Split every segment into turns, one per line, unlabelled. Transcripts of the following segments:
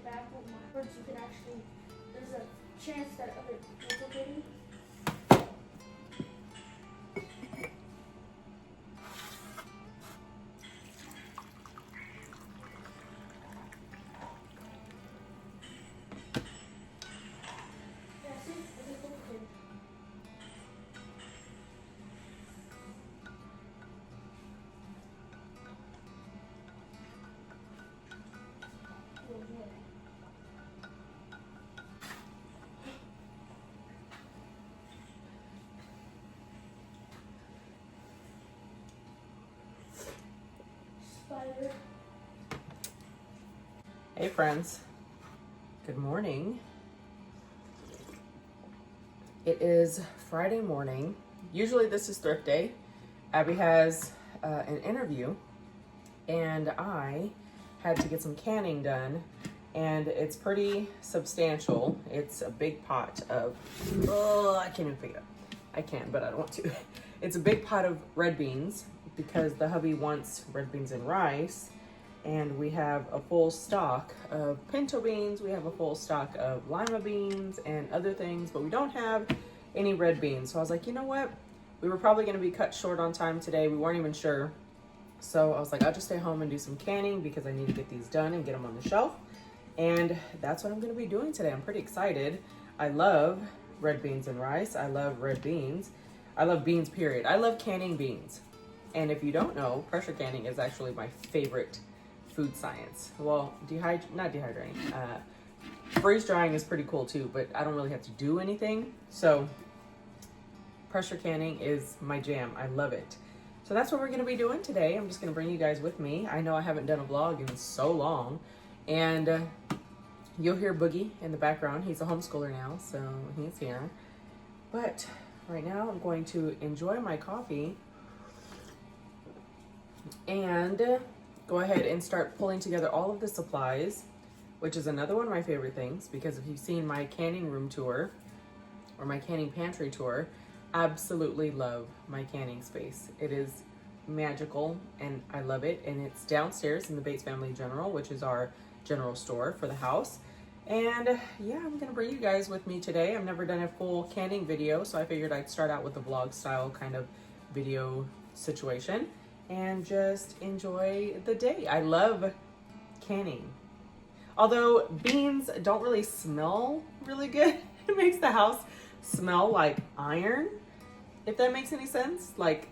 back backwards, you could actually, there's a chance that of it duplicating. Yeah, see, it just duplicated. Oh, yeah. Spider.
Hey friends, good morning. It is Friday morning. Usually this is thrift day. Abby has an interview and I had to get some canning done, and it's pretty substantial. It's a big pot of, I can't even pick it up. I can, but I don't want to. It's a big pot of red beans because the hubby wants red beans and rice. And we have a full stock of pinto beans, we have a full stock of lima beans and other things, but we don't have any red beans. So I was like, you know what? We were probably gonna be cut short on time today. We weren't even sure. So I was like, I'll just stay home and do some canning because I need to get these done and get them on the shelf. And that's what I'm gonna be doing today. I'm pretty excited. I love red beans and rice. I love red beans. I love beans, period. I love canning beans. And if you don't know, pressure canning is actually my favorite food science. Well, not dehydrating. Freeze drying is pretty cool too, but I don't really have to do anything. So pressure canning is my jam. I love it. So that's what we're gonna be doing today. I'm just gonna bring you guys with me. I know I haven't done a vlog in so long, and you'll hear Boogie in the background. He's a homeschooler now, so he's here. But right now I'm going to enjoy my coffee and go ahead and start pulling together all of the supplies, which is another one of my favorite things, because if you've seen my canning room tour or my canning pantry tour, absolutely love my canning space. It is magical and I love it. And it's downstairs in the Bates Family General, which is our general store for the house. And yeah, I'm gonna bring you guys with me today. I've never done a full canning video, so I figured I'd start out with a vlog style kind of video situation and just enjoy the day. I love canning. Although beans don't really smell really good. It makes the house smell like iron, if that makes any sense. Like,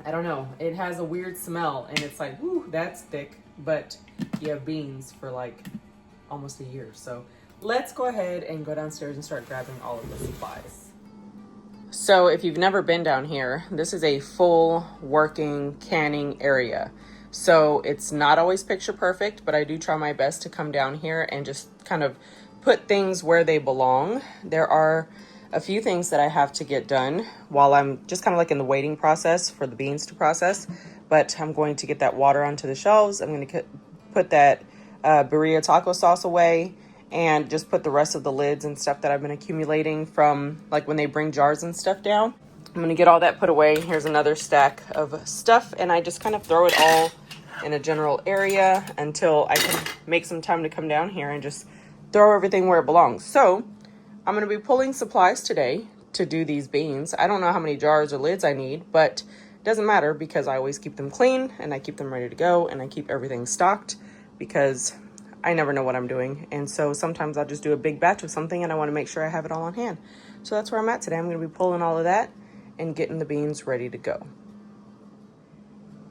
I don't know. It has a weird smell and it's like, whoo, that's thick. But you have beans for like almost a year. So let's go ahead and go downstairs and start grabbing all of the supplies. So if you've never been down here, this is a full working canning area. So it's not always picture perfect, but I do try my best to come down here and just kind of put things where they belong. There are a few things that I have to get done while I'm just kind of like in the waiting process for the beans to process, but I'm going to get that water onto the shelves. I'm going to put that birria taco sauce away, and just put the rest of the lids and stuff that I've been accumulating from like when they bring jars and stuff down. I'm gonna get all that put away. Here's another stack of stuff, and I just kind of throw it all in a general area until I can make some time to come down here and just throw everything where it belongs. So I'm gonna be pulling supplies today to do these beans. I don't know how many jars or lids I need, but it doesn't matter because I always keep them clean and I keep them ready to go, and I keep everything stocked because I never know what I'm doing. And so sometimes I'll just do a big batch of something and I want to make sure I have it all on hand. So that's where I'm at today. I'm going to be pulling all of that and getting the beans ready to go.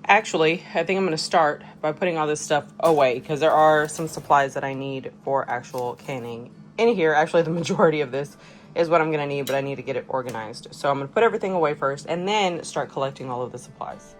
Actually, I think I'm going to start by putting all this stuff away because there are some supplies that I need for actual canning in here. Actually, the majority of this is what I'm going to need, but I need to get it organized. So I'm going to put everything away first and then start collecting all of the supplies.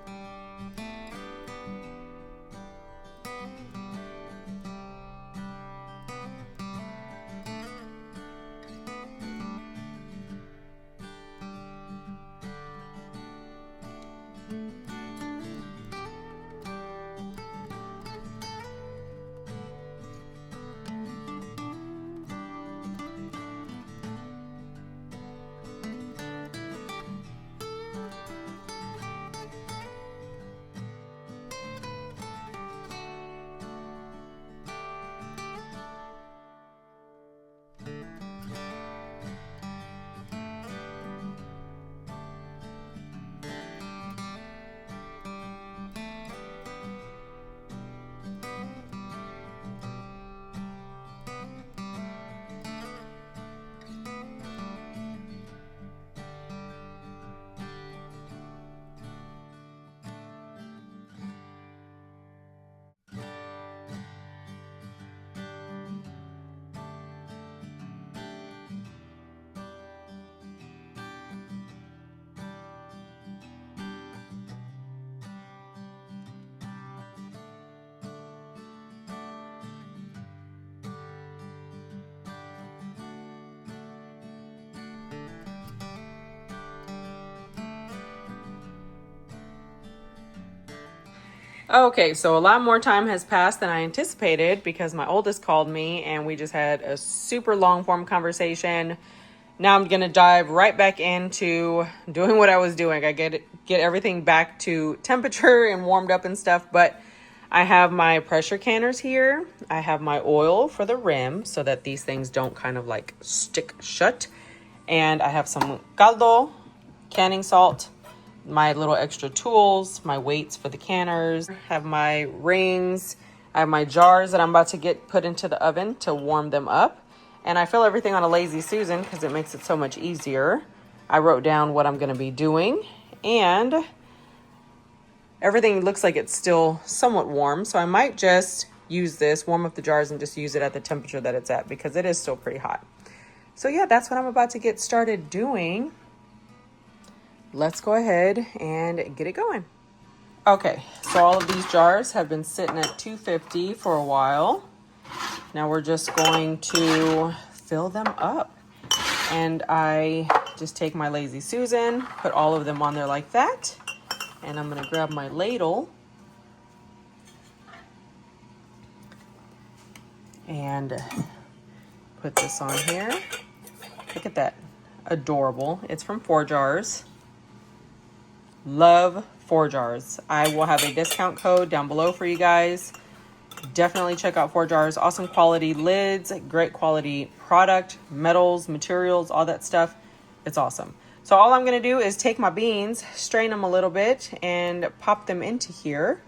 Okay, so a lot more time has passed than I anticipated because my oldest called me and we just had a super long form conversation. Now I'm gonna dive right back into doing what I was doing. I get everything back to temperature and warmed up and stuff, but I have my pressure canners here. I have my oil for the rim so that these things don't kind of like stick shut. And I have some caldo, canning salt, my little extra tools, my weights for the canners, have my rings, I have my jars that I'm about to get put into the oven to warm them up. And I fill everything on a Lazy Susan because it makes it so much easier. I wrote down what I'm going to be doing, and everything looks like it's still somewhat warm. So I might just use this, warm up the jars, and just use it at the temperature that it's at because it is still pretty hot. So yeah, that's what I'm about to get started doing. Let's go ahead and get it going. Okay, so all of these jars have been sitting at 250 for a while. Now we're just going to fill them up. And I just take my Lazy Susan, put all of them on there like that. And I'm gonna grab my ladle and put this on here. Look at that, adorable. It's from 4Jars. Love 4Jars. I will have a discount code down below for you guys. Definitely check out 4Jars. Awesome quality lids, great quality product, metals, materials, all that stuff. It's awesome. So all I'm going to do is take my beans, strain them a little bit, and pop them into here.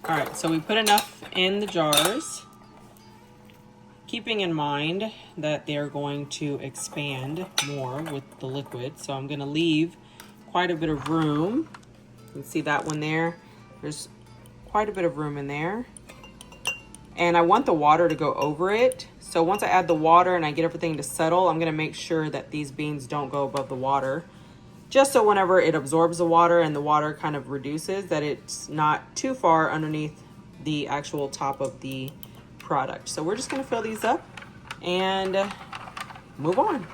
All right, so we put enough in the jars, keeping in mind that they're going to expand more with the liquid. So I'm gonna leave quite a bit of room. You can see that one there. There's quite a bit of room in there. And I want the water to go over it. So once I add the water and I get everything to settle, I'm gonna make sure that these beans don't go above the water. Just so whenever it absorbs the water and the water kind of reduces, that it's not too far underneath the actual top of the product. So we're just going to fill these up and move on.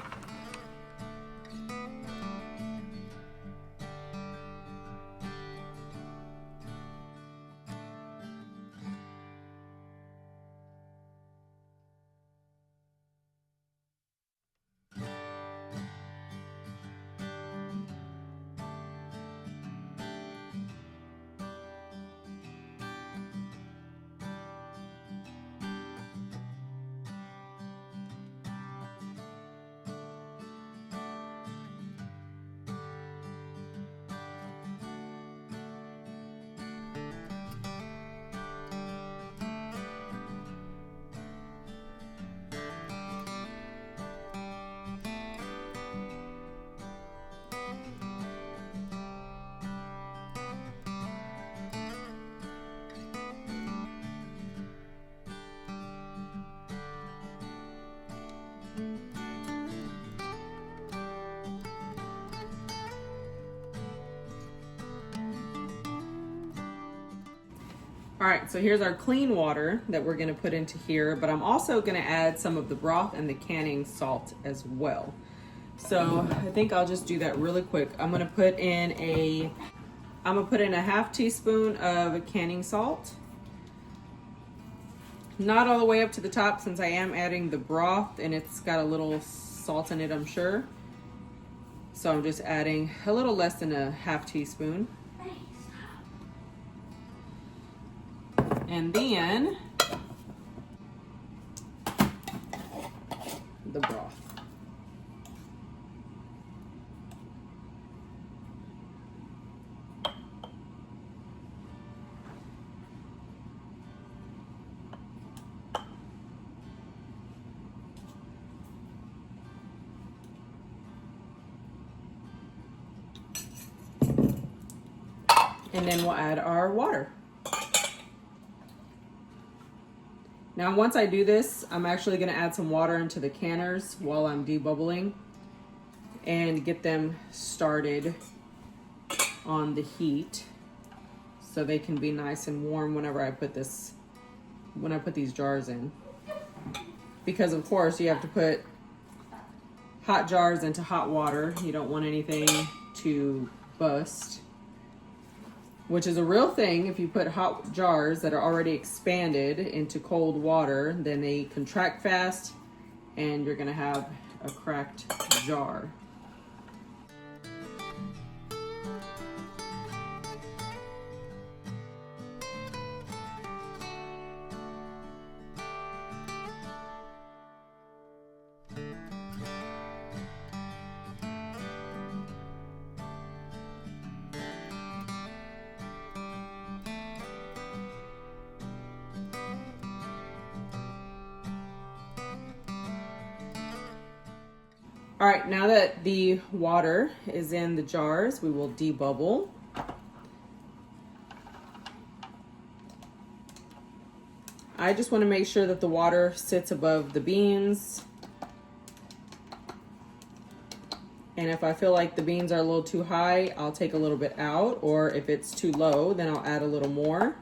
All right, so here's our clean water that we're gonna put into here, but I'm also gonna add some of the broth and the canning salt as well. So I think I'll just do that really quick. I'm gonna put in a half teaspoon of canning salt. Not all the way up to the top since I am adding the broth and it's got a little salt in it, I'm sure. So I'm just adding a little less than a half teaspoon. And then the broth. And then we'll add our water. Now, once I do this, I'm actually gonna add some water into the canners while I'm debubbling and get them started on the heat so they can be nice and warm whenever I put these jars in. Because of course you have to put hot jars into hot water. You don't want anything to bust, which is a real thing. If you put hot jars that are already expanded into cold water, then they contract fast and you're gonna have a cracked jar. All right, now that the water is in the jars, we will debubble. I just want to make sure that the water sits above the beans. And if I feel like the beans are a little too high, I'll take a little bit out, or if it's too low, then I'll add a little more.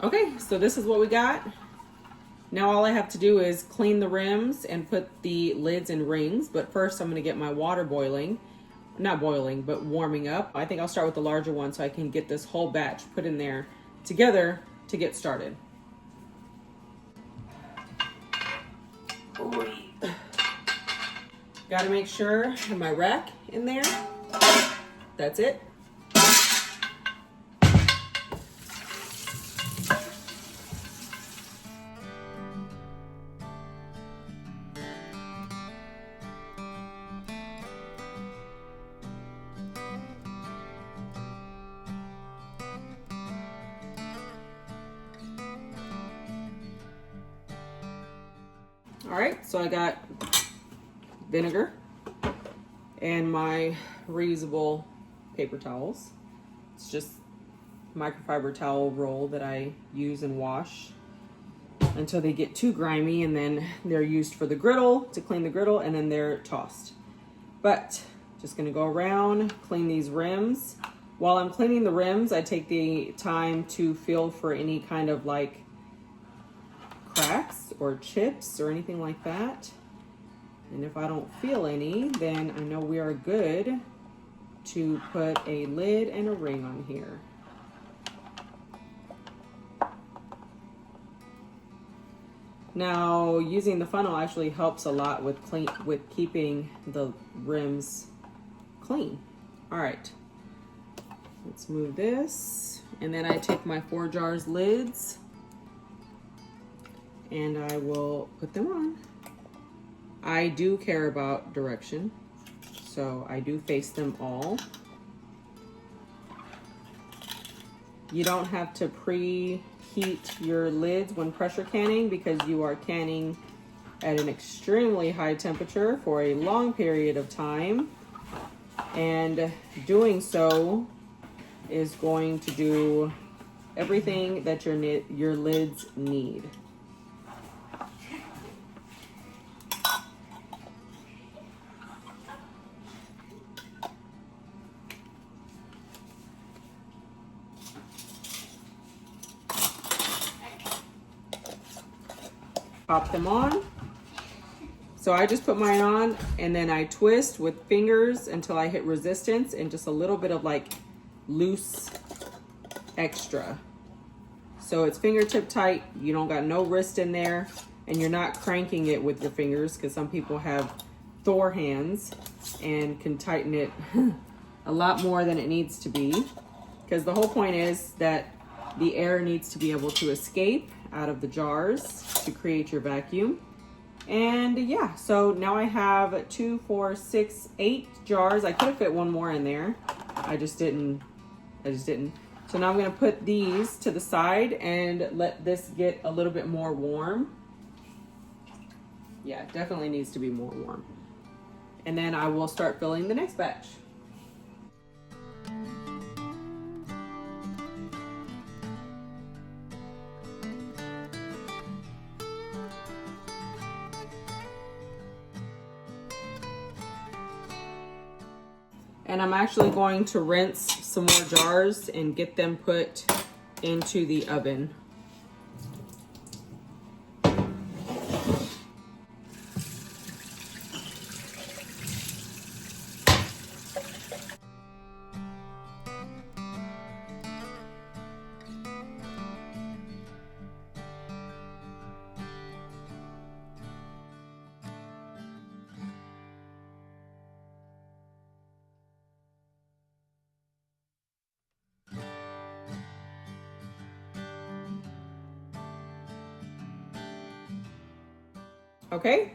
Okay, so this is what we got. Now all I have to do is clean the rims and put the lids in rings, but first I'm gonna get my water boiling. Not boiling, but warming up. I think I'll start with the larger one so I can get this whole batch put in there together to get started. Gotta make sure I have my rack in there. That's it. All right, so I got vinegar and my reusable paper towels. It's just microfiber towel roll that I use and wash until they get too grimy, and then they're used for the griddle, to clean the griddle, and then they're tossed. But just gonna go around, clean these rims. While I'm cleaning the rims, I take the time to feel for any kind of like cracks or chips or anything like that. And if I don't feel any, then I know we are good to put a lid and a ring on here. Now, using the funnel actually helps a lot with keeping the rims clean. All right, let's move this. And then I take my 4 jars lids and I will put them on. I do care about direction, so I do face them all. You don't have to preheat your lids when pressure canning because you are canning at an extremely high temperature for a long period of time. And doing so is going to do everything that your lids need. Pop them on. So I just put mine on and then I twist with fingers until I hit resistance and just a little bit of like loose extra. So it's fingertip tight. You don't got no wrist in there and you're not cranking it with your fingers because some people have Thor hands and can tighten it a lot more than it needs to be, because the whole point is that the air needs to be able to escape out of the jars to create your vacuum. And yeah, so now I have 2, 4, 6, 8 jars. I could have fit one more in there. I just didn't. So now I'm gonna put these to the side and let this get a little bit more warm. Yeah, it definitely needs to be more warm. and then I will start filling the next batch. And I'm actually going to rinse some more jars and get them put into the oven. Okay,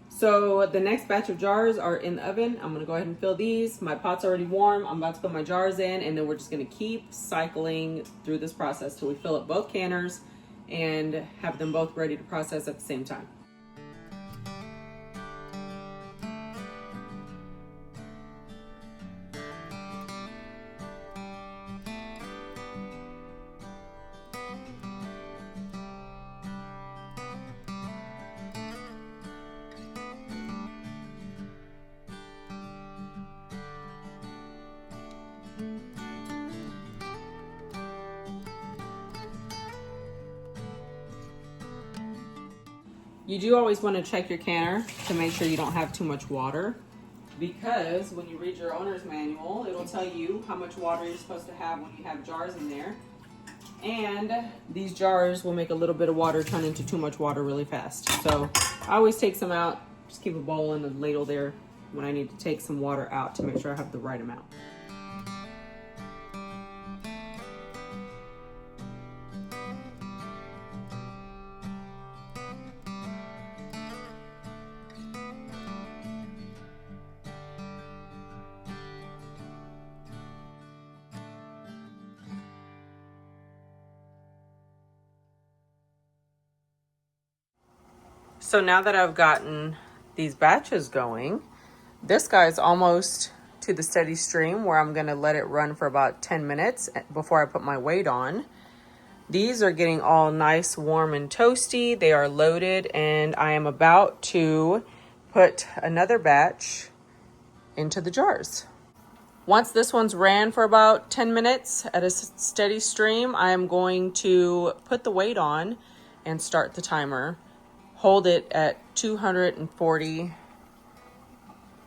so the next batch of jars are in the oven. I'm gonna go ahead and fill these. My pot's already warm. I'm about to put my jars in, and then we're just gonna keep cycling through this process till we fill up both canners and have them both ready to process at the same time. You do always want to check your canner to make sure you don't have too much water, because when you read your owner's manual, it'll tell you how much water you're supposed to have when you have jars in there. And these jars will make a little bit of water turn into too much water really fast. So I always take some out, just keep a bowl and a ladle there when I need to take some water out to make sure I have the right amount. So now that I've gotten these batches going, this guy's almost to the steady stream where I'm gonna let it run for about 10 minutes before I put my weight on. These are getting all nice, warm, and toasty. They are loaded, and I am about to put another batch into the jars. Once this one's ran for about 10 minutes at a steady stream, I am going to put the weight on and start the timer. Hold it at 240.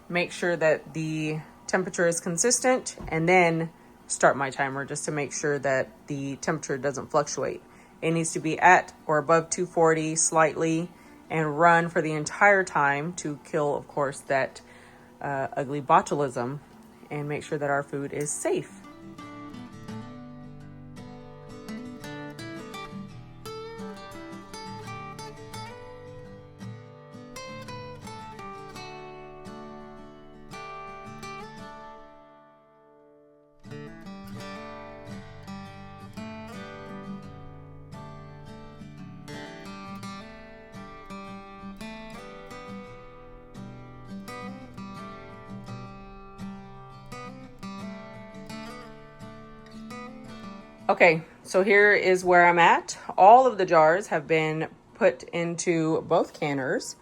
Make sure that the temperature is consistent, and then start my timer just to make sure that the temperature doesn't fluctuate. It needs to be at or above 240 slightly, and run for the entire time to kill, of course, that ugly botulism, and make sure that our food is safe. Okay, so here is where I'm at. All of the jars have been put into both canners.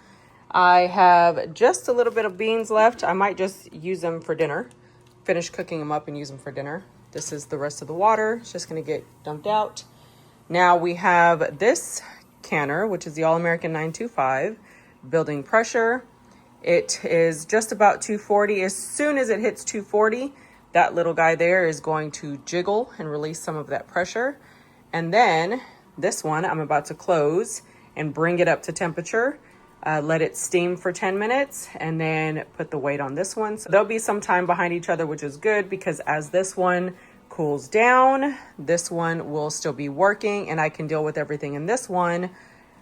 I have just a little bit of beans left. I might just use them for dinner. Finish cooking them up and use them for dinner. This is the rest of the water. It's just gonna get dumped out. Now we have this canner, which is the All-American 925, building pressure. It is just about 240. As soon as it hits 240, that little guy there is going to jiggle and release some of that pressure. And then this one I'm about to close and bring it up to temperature, let it steam for 10 minutes, and then put the weight on this one. So there'll be some time behind each other, which is good, because as this one cools down, this one will still be working, and I can deal with everything in this one.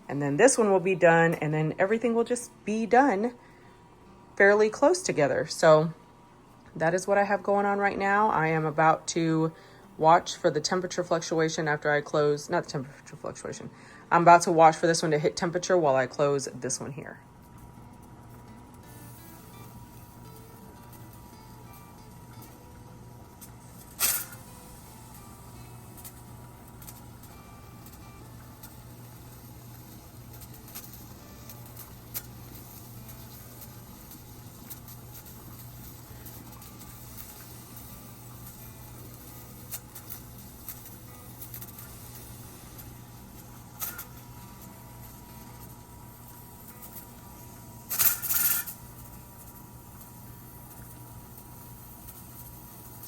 And then this one will be done, and then everything will just be done fairly close together. So that is what I have going on right now. I am about to watch for the temperature fluctuation after I close, not the temperature fluctuation. I'm about to watch for this one to hit temperature while I close this one here.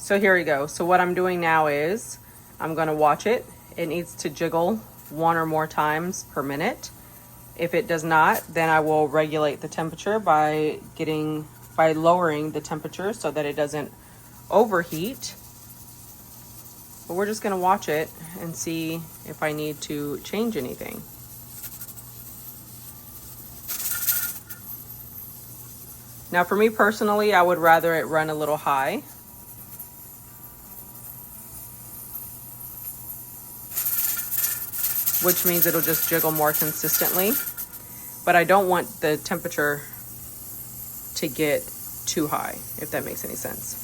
So here we go. So what I'm doing now is I'm gonna watch it. It needs to jiggle 1 or more times per minute. If it does not, then I will regulate the temperature by lowering the temperature so that it doesn't overheat. But we're just gonna watch it and see if I need to change anything. Now for me personally, I would rather it run a little high. Which means it'll just jiggle more consistently. But I don't want the temperature to get too high, if that makes any sense.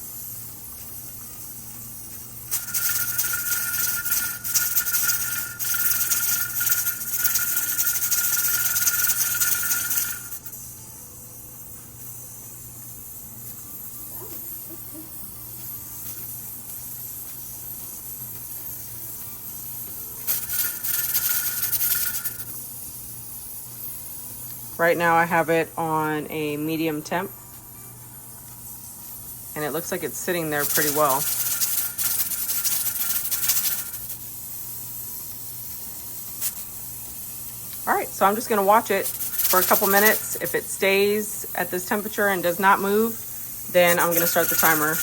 Right now I have it on a medium temp, and it looks like it's sitting there pretty well. All right, so I'm just gonna watch it for a couple minutes. If it stays at this temperature and does not move, then I'm gonna start the timer.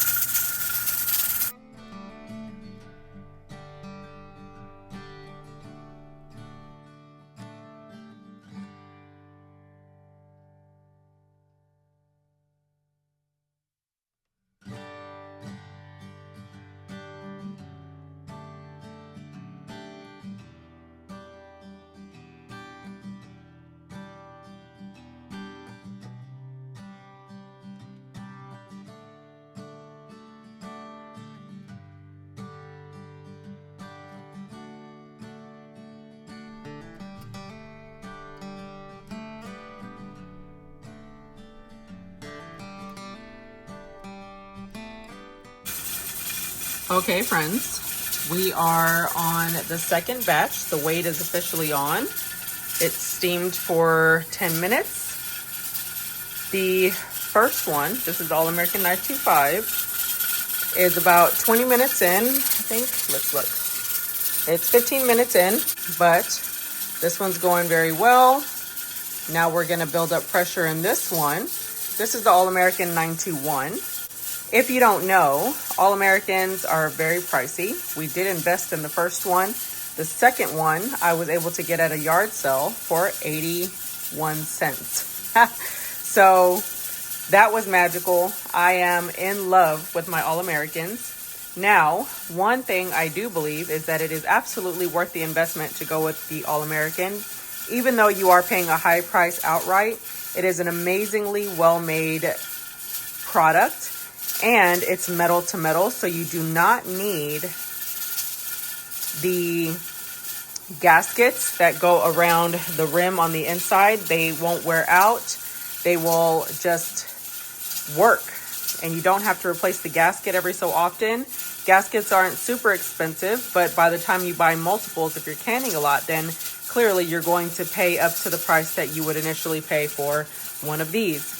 Okay, friends, we are on the second batch. The weight is officially on. It steamed for 10 minutes. The first one, this is All American Knife 25, is about 20 minutes in, I think. Let's look. It's 15 minutes in, but this one's going very well. Now we're gonna build up pressure in this one. This is the All American 921. If you don't know, All Americans are very pricey. We did invest in the first one. The second one, I was able to get at a yard sale for 81 cents. So that was magical. I am in love with my All Americans. Now, one thing I do believe is that it is absolutely worth the investment to go with the All American. Even though you are paying a high price outright, it is an amazingly well-made product. And it's metal to metal, so you do not need the gaskets that go around the rim on the inside. They won't wear out. They will just work, and you don't have to replace the gasket every so often. Gaskets aren't super expensive, but by the time you buy multiples, if you're canning a lot, then clearly you're going to pay up to the price that you would initially pay for one of these.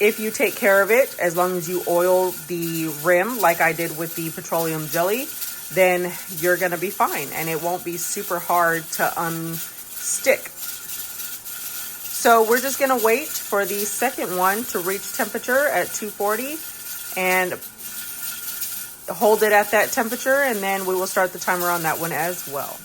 If you take care of it, as long as you oil the rim like I did with the petroleum jelly, then you're gonna be fine and it won't be super hard to unstick. So we're just gonna wait for the second one to reach temperature at 240 and hold it at that temperature, and then we will start the timer on that one as well.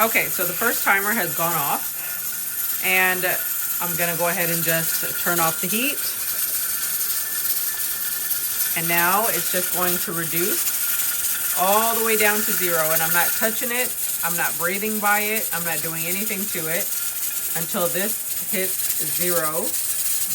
Okay, so the first timer has gone off, and I'm gonna go ahead and just turn off the heat. And now it's just going to reduce all the way down to 0, and I'm not touching it, I'm not breathing by it, I'm not doing anything to it until this hits 0.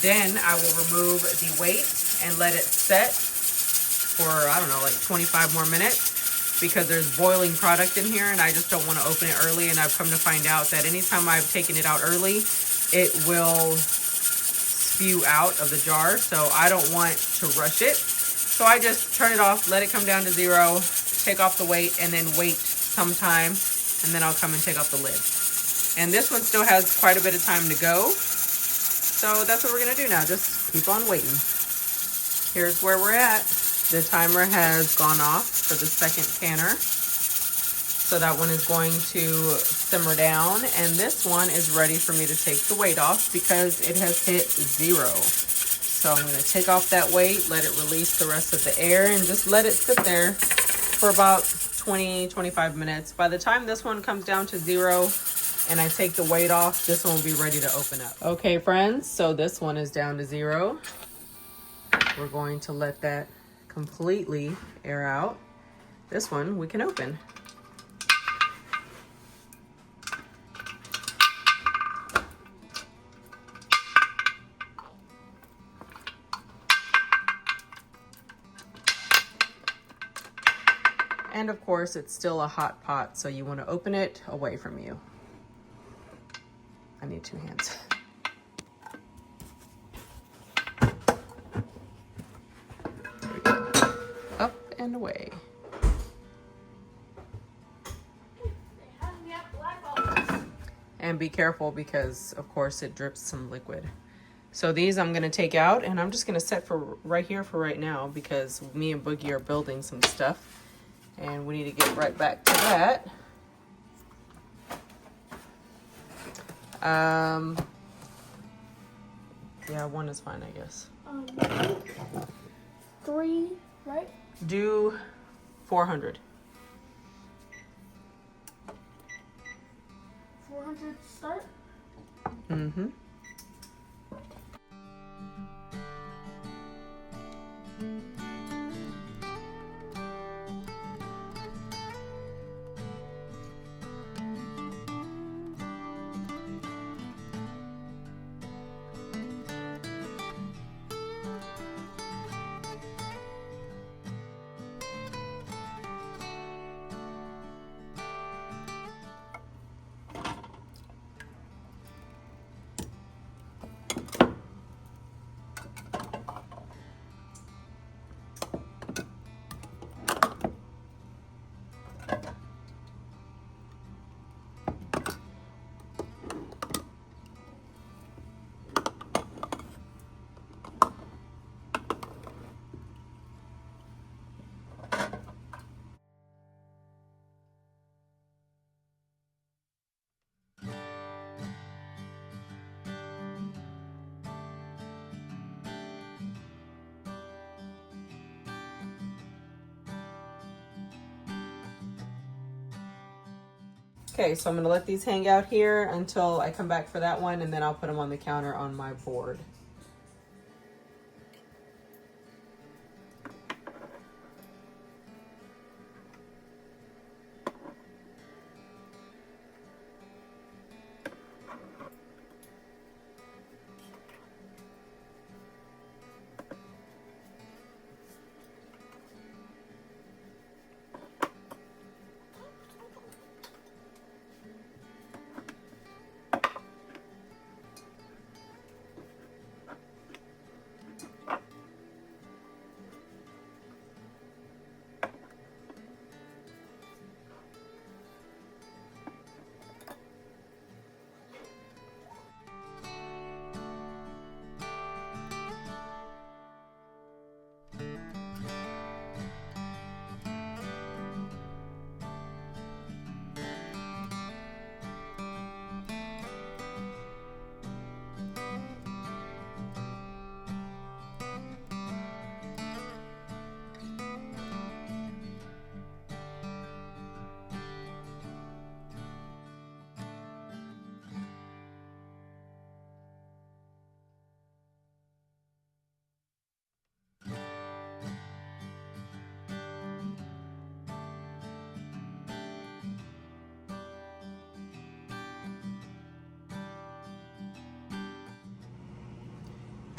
Then I will remove the weight and let it set for, I don't know, like 25 more minutes, because there's boiling product in here and I just don't want to open it early. And I've come to find out that anytime I've taken it out early, it will spew out of the jar. So I don't want to rush it. So I just turn it off, let it come down to 0, take off the weight, and then wait some time, and then I'll come and take off the lid. And this one still has quite a bit of time to go. So that's what we're gonna do now, just keep on waiting. Here's where we're at. The timer has gone off for the second canner. So that one is going to simmer down, and this one is ready for me to take the weight off because it has hit 0. So I'm gonna take off that weight, let it release the rest of the air, and just let it sit there for about 20-25 minutes. By the time this one comes down to 0 and I take the weight off, this one will be ready to open up. Okay, friends, so this one is down to 0. We're going to let that completely air out. This one we can open. And of course, it's still a hot pot, so you want to open it away from you. I need 2 hands. There we go. Up and away. And be careful because, of course, it drips some liquid. So these I'm going to take out, and I'm just going to set for right here for right now because me and Boogie are building some stuff. And we need to get right back to that. Yeah, 1 is fine, I guess.
3, right?
Do 400.
400 start?
Mm-hmm. Okay, so I'm gonna let these hang out here until I come back for that one, and then I'll put them on the counter on my board.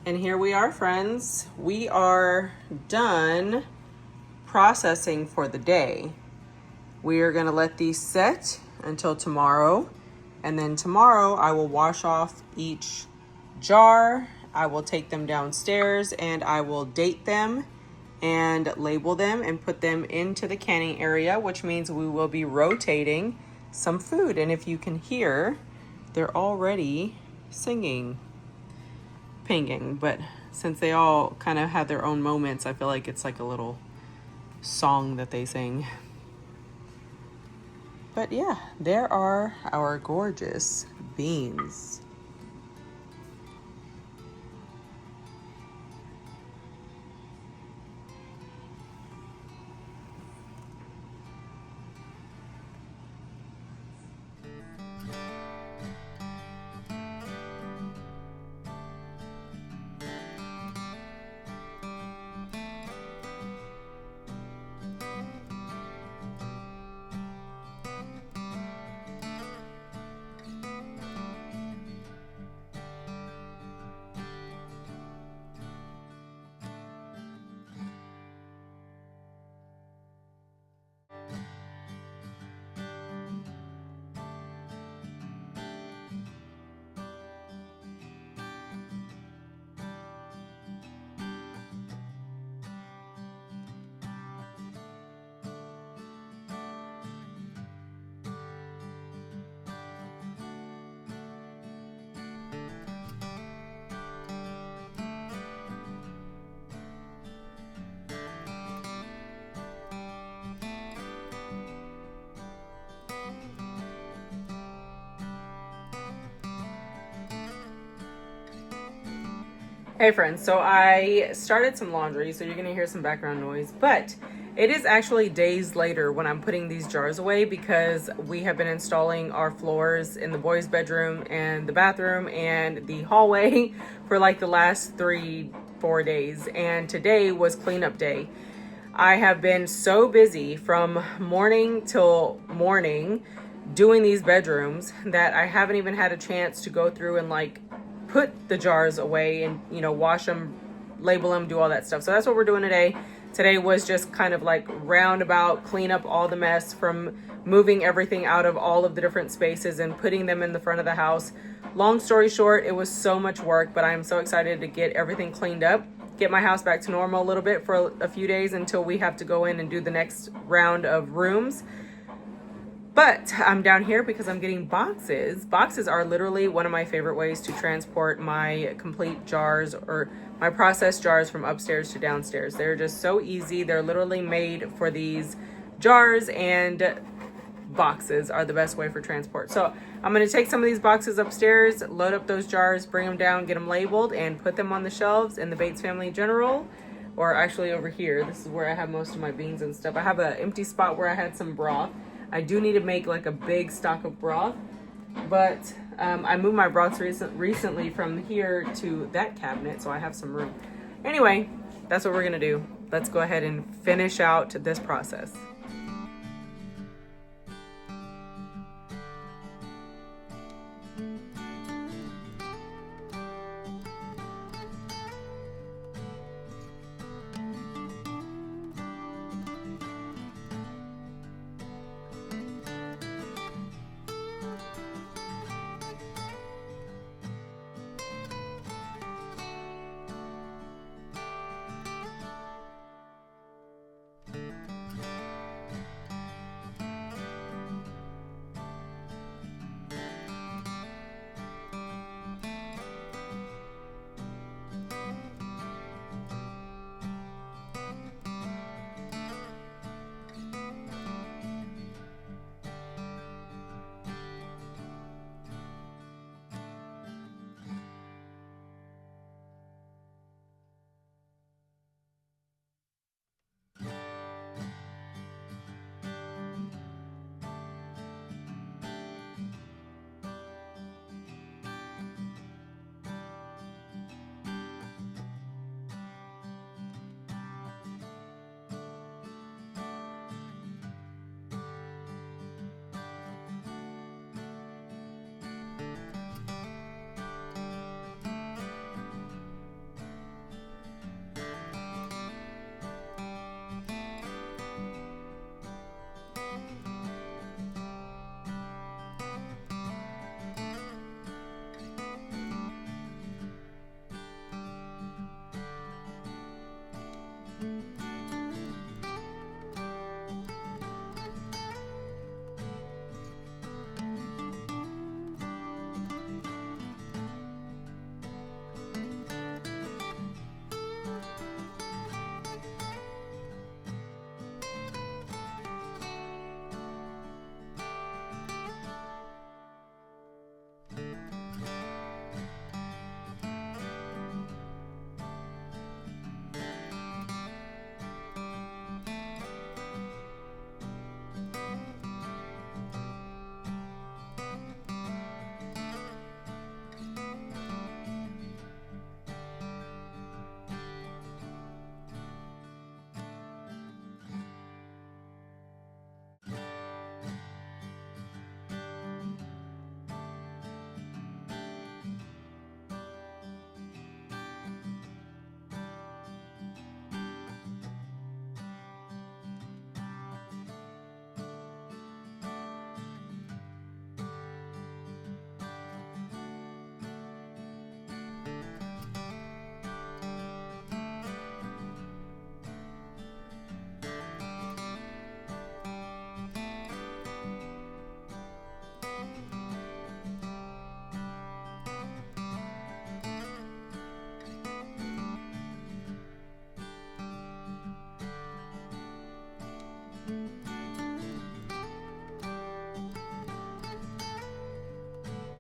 And here we are, friends. We are done processing for the day. We are gonna let these set until tomorrow. And then tomorrow I will wash off each jar. I will take them downstairs and I will date them and label them and put them into the canning area, which means we will be rotating some food. And if you can hear, they're already singing, pinging. But since they all kind of have their own moments, I feel like it's like a little song that they sing. But yeah, there are our gorgeous beans. Hey friends, so I started some laundry, so you're gonna hear some background noise, but it is actually days later when I'm putting these jars away because we have been installing our floors in the boys' bedroom and the bathroom and the hallway for like the last 3-4 days, and today was cleanup day. I have been so busy from morning till morning doing these bedrooms that I haven't even had a chance to go through and like put the jars away and, you know, wash them, label them, do all that stuff. So that's what we're doing today. Today was just kind of like roundabout clean up all the mess from moving everything out of all of the different spaces and putting them in the front of the house. Long story short, it was so much work, but I'm so excited to get everything cleaned up, get my house back to normal a little bit for a few days until we have to go in and do the next round of rooms. But I'm down here because I'm getting boxes. Boxes are literally one of my favorite ways to transport my complete jars or my processed jars from upstairs to downstairs. They're just so easy. They're literally made for these jars, and boxes are the best way for transport. So I'm going to take some of these boxes upstairs, load up those jars, bring them down, get them labeled, and put them on the shelves in the Bates Family General. Or actually over here, this is where I have most of my beans and stuff. I have an empty spot where I had some broth. I do need to make like a big stock of broth, but I moved my broths recently from here to that cabinet, so I have some room. Anyway, that's what we're gonna do. Let's go ahead and finish out this process.